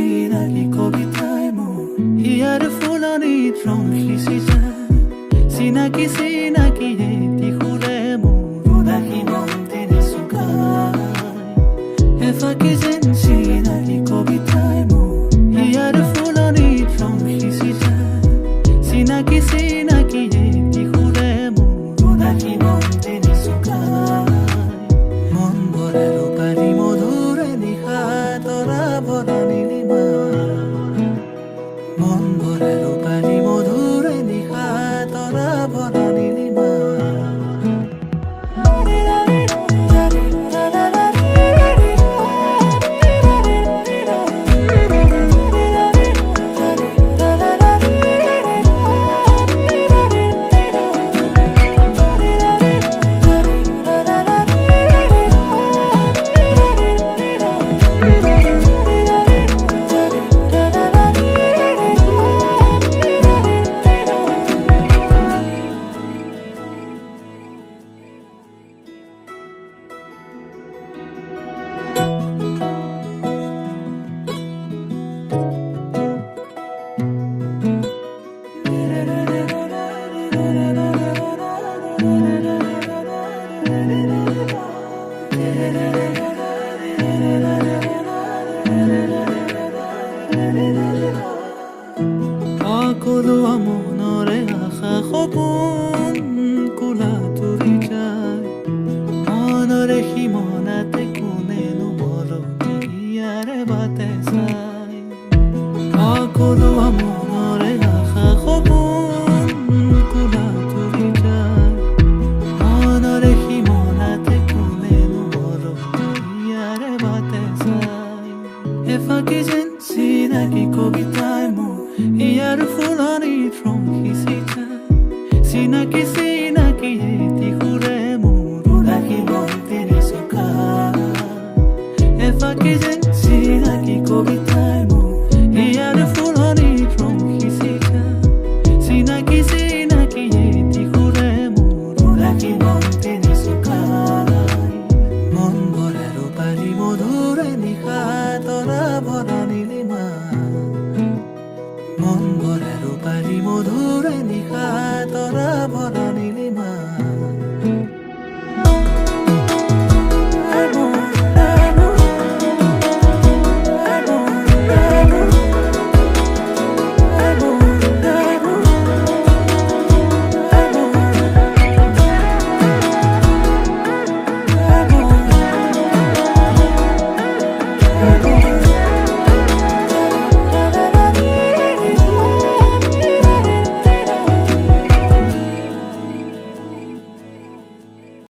চিনাকি কবিতাই মোৰ ইয়াৰ ফুলনিত ৰং সিঁচি যায় চিনাকি চিনাকি এটি সুৰে মোৰ উদাসী মন তেনে চুকায় এফাকি যেন চিনাকি কবিতাই মোৰ ইয়াৰ ফুলনিত ৰং সিঁচি যায় চিনাকি চিনাকি এটি সুৰে মোৰ উদাসী মন তেনে চুকায় মন ভৰে ৰূপালী মধুৰে নিশা তৰা ভৰা নীলিমা মন ভৰে ৰূপালী মধুৰে নিশা তৰা ভৰা নীলিমা সকলোৱা মনৰে আশা সপোন কোলা তুৰি যায় মনৰে সীমনাতে কোনেনো মৰমি ইয়াৰে বাটে চাই সকলোৱা মনৰে আশা সপোন কোলা তুৰি যায় মনৰে সীমনাতে কোনেনো মৰমি ইয়াৰে বাটে চাই এফাকি যেন চিনাকি কবিতাই মোৰ ইয়াৰ ফুলনিত ৰং সিঁচি যায় চিনাকি চিনাকি এটি সুৰে মোৰ উদাসী মন তেনে চুকায় এফাকি যেন চিনাকি কবিতাই মোৰ ইয়াৰ ফুলনিত ৰং সিঁচি যায় চিনাকি চিনাকি এটি সুৰে মোৰ উদাসী মন তেনে চুকায় মন ভৰে ৰূপালী মধুৰে নিশা তৰা ভৰা নীলিমা মন ভৰে ৰূপালী মধুৰে নিশা তৰা